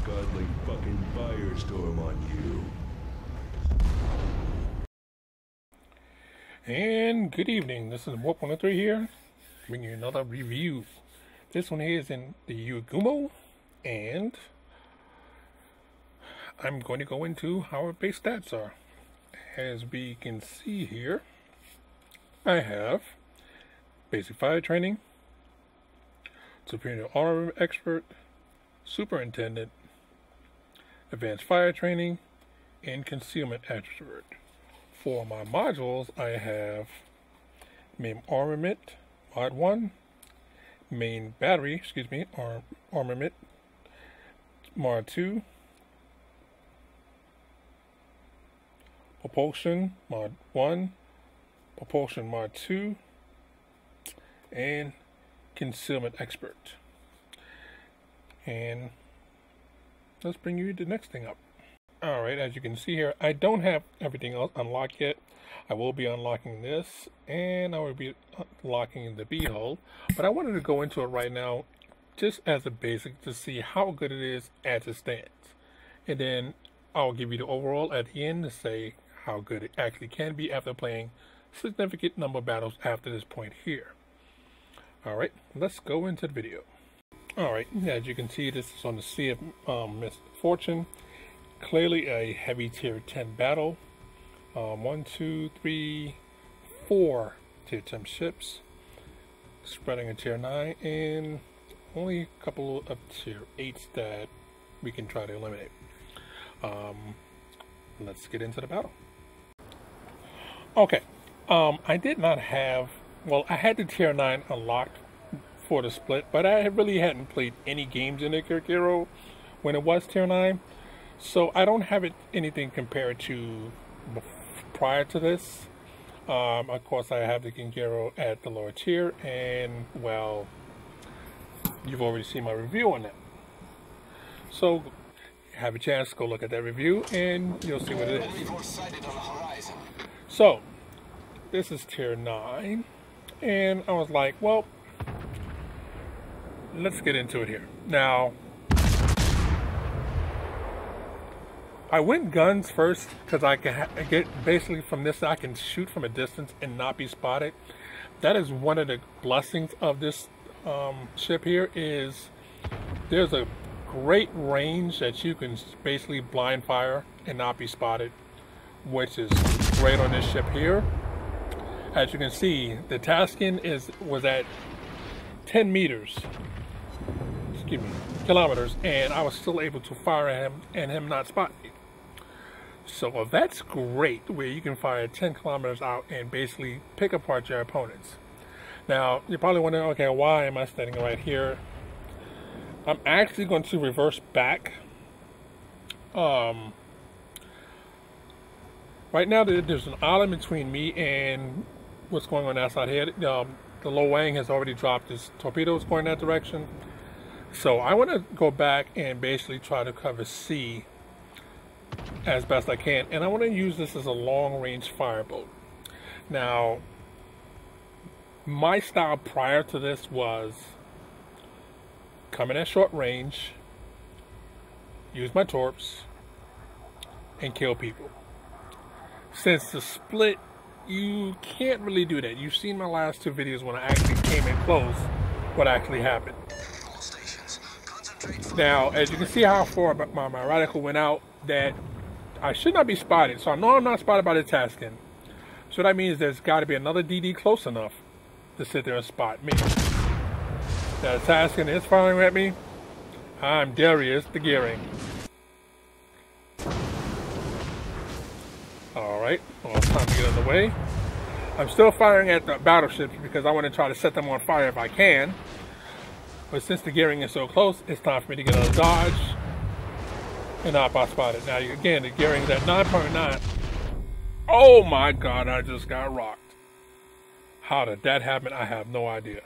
godly fucking firestorm on you. And good evening, this is Warp 103 here, bringing you another review. This one here is in the Yugumo, and I'm going to go into how our base stats are. As we can see here, I have basic fire training, superior armor expert, superintendent, advanced fire training, and concealment expert. For my modules, I have main armament, mod 1, main battery, armament, mod 2, propulsion, mod 1, propulsion, mod 2, and concealment expert. And let's bring you the next thing up. Alright, as you can see here, I don't have everything else unlocked yet. I will be unlocking this, and I will be unlocking the B-hull. But I wanted to go into it right now, just as a basic, to see how good it is as it stands. And then I'll give you the overall at the end to say how good it actually can be after playing significant number of battles after this point here. Alright, let's go into the video. Alright, as you can see, this is on the Sea of Misfortune. Clearly a heavy tier 10 battle. 1, 2, 3, 4 tier 10 ships, spreading a tier 9, and only a couple of tier 8s that we can try to eliminate. Let's get into the battle. Okay, I did not have, well, I had the tier 9 unlocked for the split, but I really hadn't played any games in the Kirkiro when it was tier 9. So I don't have anything compared to prior to this. Of course, I have the Kinkero at the lower tier, and well, you've already seen my review on that. So have a chance to go look at that review, and you'll see what it is. So this is tier 9, and I was like, well, let's get into it here. Now, I went guns first because I can get basically from this I can shoot from a distance and not be spotted. That is one of the blessings of this ship here, is there's a great range that you can basically blind fire and not be spotted, which is great on this ship here. As you can see, the Taskin was at 10 meters, excuse me, kilometers, and I was still able to fire at him and him not spot me. So that's great, where you can fire 10 kilometers out and basically pick apart your opponents. Now, you're probably wondering, okay, why am I standing right here? I'm actually going to reverse back. Right now, there's an island between me and what's going on outside here. The Lo Wang has already dropped his torpedoes going that direction. So I want to go back and basically try to cover C as best I can, and I want to use this as a long-range fireboat. Now, my style prior to this was come in at short range, use my torps, and kill people. Since the split, you can't really do that. You've seen my last two videos when I actually came in close, what actually happened. Now, as you can see how far my radical went out, that I should not be spotted. So I know I'm not spotted by the Taskin. So that means there's got to be another DD close enough to sit there and spot me. Now the Taskin is firing at me. I'm Darius the Gearing. Alright, well, it's time to get in the way. I'm still firing at the battleships because I want to try to set them on fire if I can. But since the Gearing is so close, it's time for me to get on a dodge and not be spotted. Now, again, the Gearing is at 9.9. Oh my god, I just got rocked. How did that happen? I have no idea.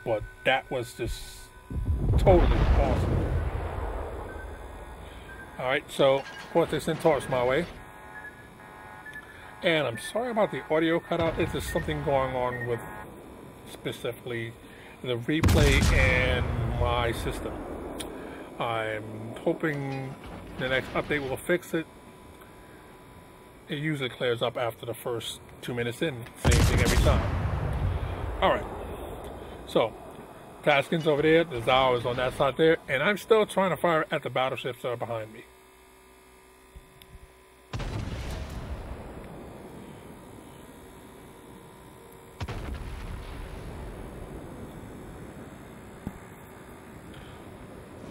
But that was just totally awesome. Alright, so, of course, they sent torps my way. And I'm sorry about the audio cutout. It's just something going on with specifically the replay and my system. I'm hoping the next update will fix it. It usually clears up after the first 2 minutes in. Same thing every time. Alright. So, Taskin's over there. The Zao is on that side there. And I'm still trying to fire at the battleships that are behind me.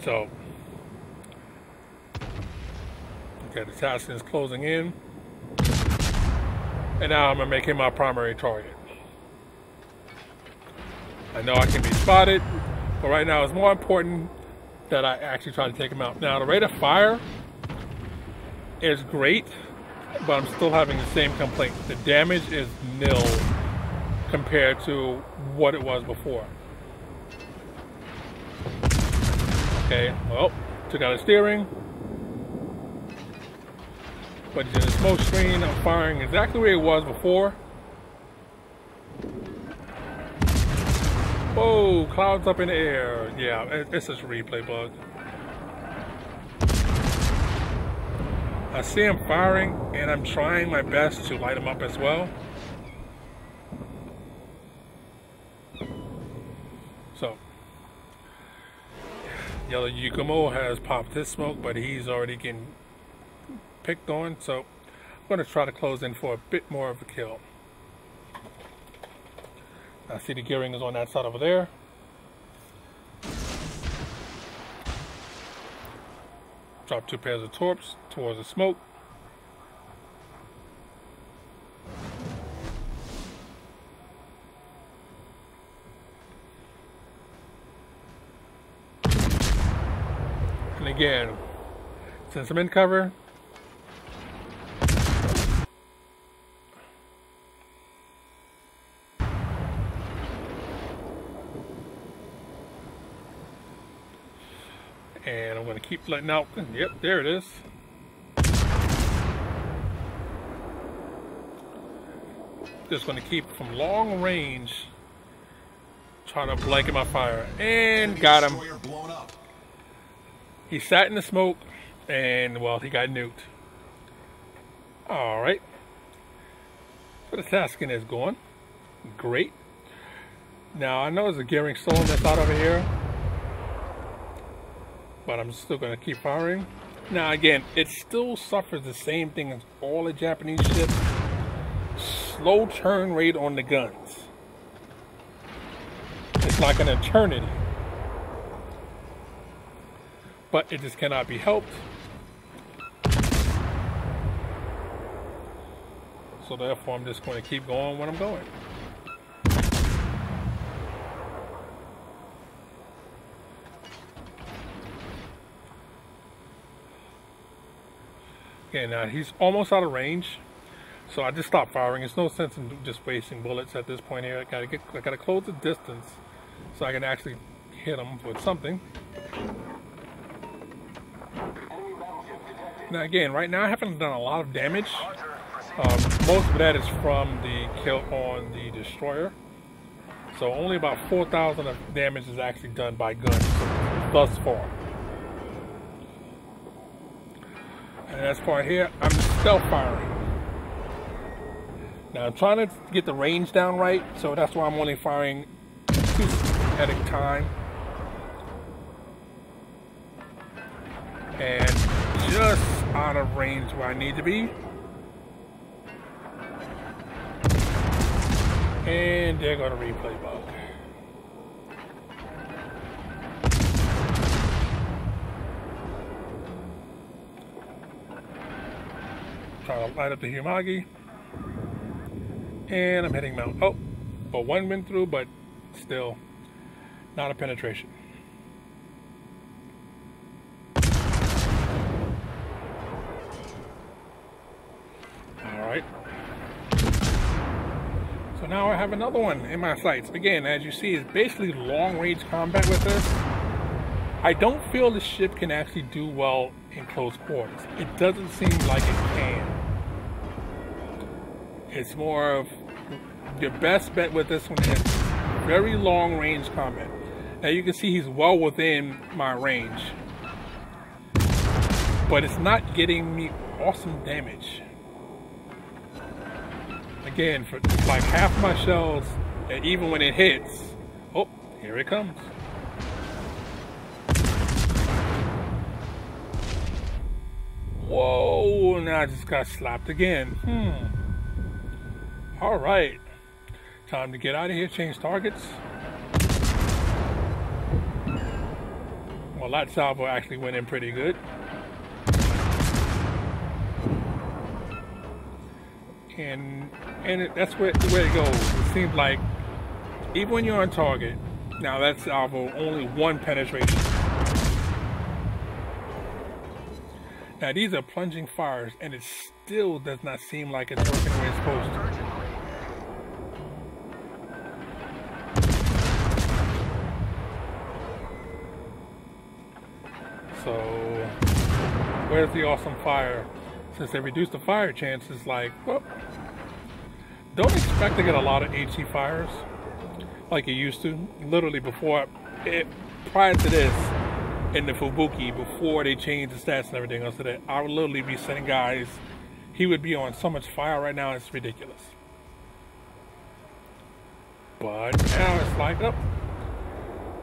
So, okay, the Taskin is closing in. And now I'm going to make him my primary target. I know I can be spotted, but right now it's more important that I actually try to take him out. Now, the rate of fire is great, but I'm still having the same complaint. The damage is nil compared to what it was before. Okay, well, took out the steering. But in the smoke screen, I'm firing exactly where it was before. Whoa, clouds up in the air. Yeah, it's just a replay bug. I see him firing, and I'm trying my best to light him up as well. So, yellow Yugumo has popped his smoke, but he's already getting picked on, so I'm going to try to close in for a bit more of a kill. I see the gearing is on that side over there. Drop 2 pairs of torps towards the smoke. And again, since I'm in cover, and I'm going to keep letting out. Yep, there it is. Just going to keep from long range, trying to blanket my fire. And got him. He sat in the smoke, and well, he got nuked. Alright. So the Taskin is going. Great. Now, I know there's a gearing still on this side over here, but I'm still going to keep firing. Now again, it still suffers the same thing as all the Japanese ships. Slow turn rate on the guns. It's like an eternity. But it just cannot be helped. So therefore I'm just going to keep going when I'm going. Okay, now he's almost out of range, so I just stopped firing. There's no sense in just wasting bullets at this point here. I gotta close the distance so I can actually hit him with something. Now again, right now I haven't done a lot of damage. Most of that is from the kill on the destroyer. So only about 4,000 of damage is actually done by guns thus far. And this part here, I'm stealth firing. Now I'm trying to get the range down right, so that's why I'm only firing 2 at a time. And just out of range where I need to be. And they're going to replay bug. Trying to light up the Humagi. And I'm hitting mount. Oh, but one went through, but still not a penetration. Alright. So now I have another one in my sights. Again, as you see, it's basically long-range combat with this. I don't feel the ship can actually do well in close quarters. It doesn't seem like it can. It's more of your best bet with this one is very long range combat. Now you can see he's well within my range, but it's not getting me awesome damage. Again, for like half my shells, and even when it hits, oh, here it comes. Whoa, now I just got slapped again. Alright. Time to get out of here, change targets. Well, that salvo actually went in pretty good. And that's where it goes. It seems like even when you're on target, now that salvo only one penetration. Now these are plunging fires, and it still does not seem like it's working the way it's supposed to. So, where's the awesome fire? Since they reduced the fire chances, like, well, don't expect to get a lot of HE fires like you used to. Literally prior to this, in the Fubuki, before they changed the stats and everything else, that I would literally be sending guys, he would be on so much fire right now, it's ridiculous. But now it's like, oh.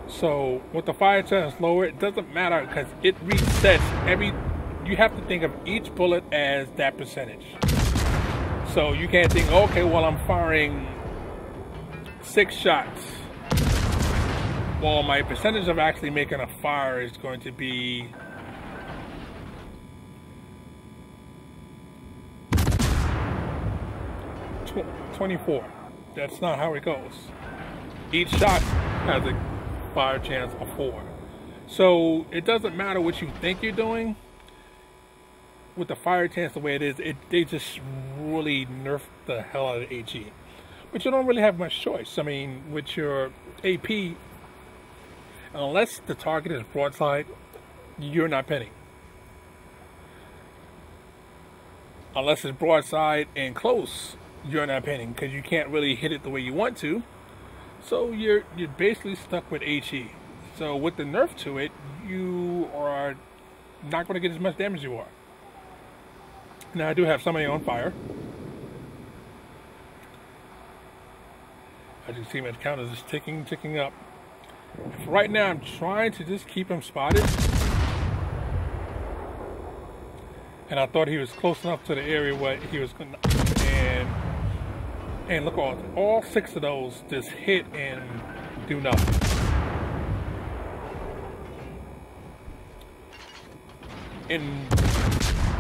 So with the fire chance lower, it doesn't matter because it resets you have to think of each bullet as that percentage. So you can't think, okay, well, I'm firing 6 shots. Well, my percentage of actually making a fire is going to be 24. That's not how it goes. Each shot has a fire chance of 4. So it doesn't matter what you think you're doing. With the fire chance the way it is, they just really nerf the hell out of HE. But you don't really have much choice. I mean, with your AP, unless the target is broadside, you're not pinning. Unless it's broadside and close, you're not pinning because you can't really hit it the way you want to. So you're basically stuck with HE. So with the nerf to it, you are not going to get as much damage as you are. Now I do have somebody on fire. As you can see, my count is just ticking up. For right now, I'm trying to just keep him spotted. And I thought he was close enough to the area where he was going to... And look, all 6 of those just hit and do nothing. And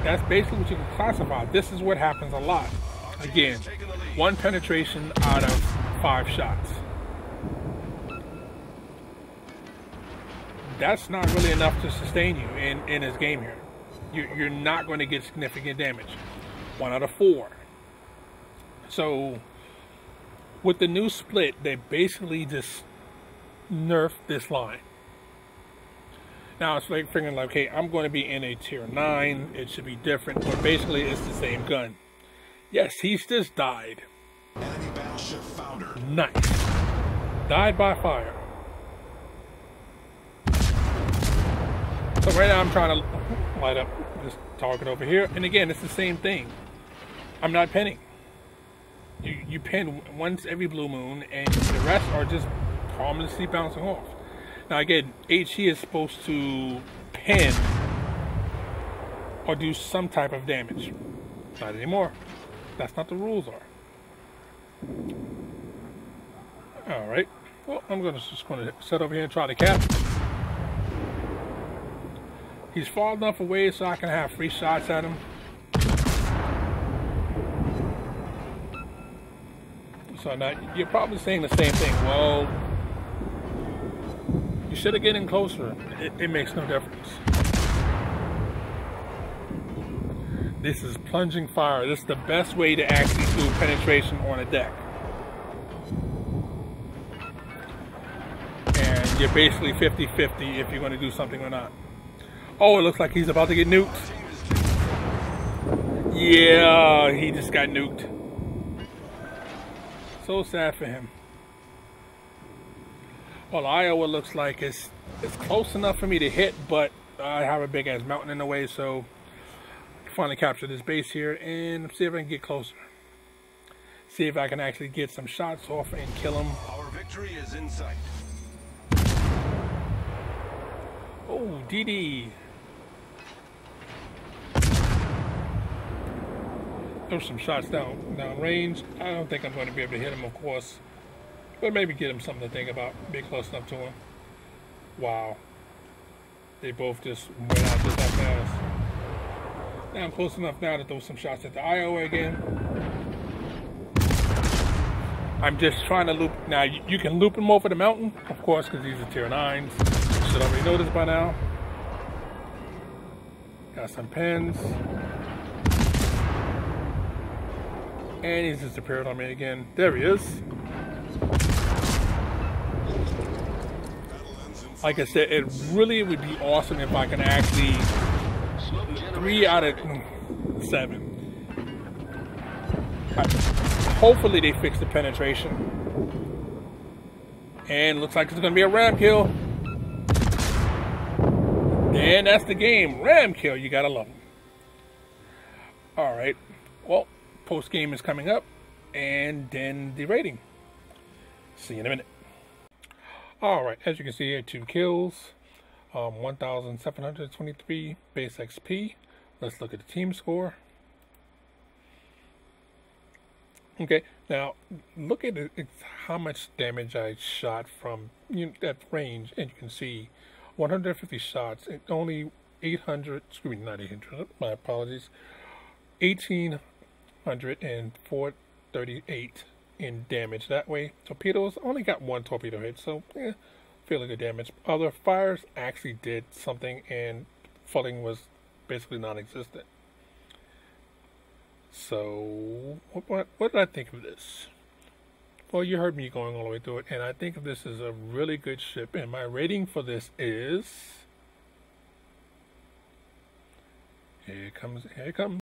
that's basically what you can classify. This is what happens a lot. Again, 1 penetration out of 5 shots. That's not really enough to sustain you in this game here. You're not going to get significant damage. 1 out of 4. So with the new split, they basically just nerfed this line. Now it's like figuring like, okay, I'm going to be in a tier 9. It should be different, but basically it's the same gun. Yes, he's just died. Enemy battleship founder. Nice. Died by fire. So right now I'm trying to light up this target over here. And again, it's the same thing. I'm not pinning. You pin once every blue moon, and the rest are just harmlessly bouncing off. Now again, HE is supposed to pin or do some type of damage. Not anymore. That's not the rules are. Alright. Well, I'm just going to sit over here and try to cap. He's far enough away so I can have free shots at him. So now you're probably saying the same thing. Well, you should have getting closer. It makes no difference. This is plunging fire. This is the best way to actually do penetration on a deck. And you're basically 50-50 if you're going to do something or not. Oh, it looks like he's about to get nuked. Yeah, he just got nuked. So sad for him. Well, Iowa looks like it's close enough for me to hit, but I have a big ass mountain in the way, so finally capture this base here and see if I can get closer. See if I can actually get some shots off and kill him. Our victory is in sight. Oh, DD. Throw some shots down range. I don't think I'm going to be able to hit him, of course, but maybe get him something to think about. Be close enough to him. Wow. They both just went out just that fast. Now I'm close enough now to throw some shots at the Iowa again. I'm just trying to loop. Now you can loop them over the mountain, of course, because these are tier 9s. You should already know this by now. Got some pins. And he's disappeared on me again. There he is. Like I said, it really would be awesome if I can actually 3 out of 7. Hopefully they fix the penetration. And looks like it's going to be a ram kill. And that's the game. Ram kill. You got to love them. Alright. Well, post game is coming up. And then the rating. See you in a minute. Alright. As you can see here, 2 kills. 1,723 base XP. Let's look at the team score. Okay, now look at it, it's how much damage I shot from that range, and you can see 150 shots and only 800, excuse me, not 800, my apologies, 1,838 in damage that way. Torpedoes only got 1 torpedo hit, so yeah, fairly good damage. Other fires actually did something, and flooding was basically non-existent. So, what did I think of this? Well, you heard me going all the way through it, and I think this is a really good ship, and my rating for this is... Here it comes, here it comes.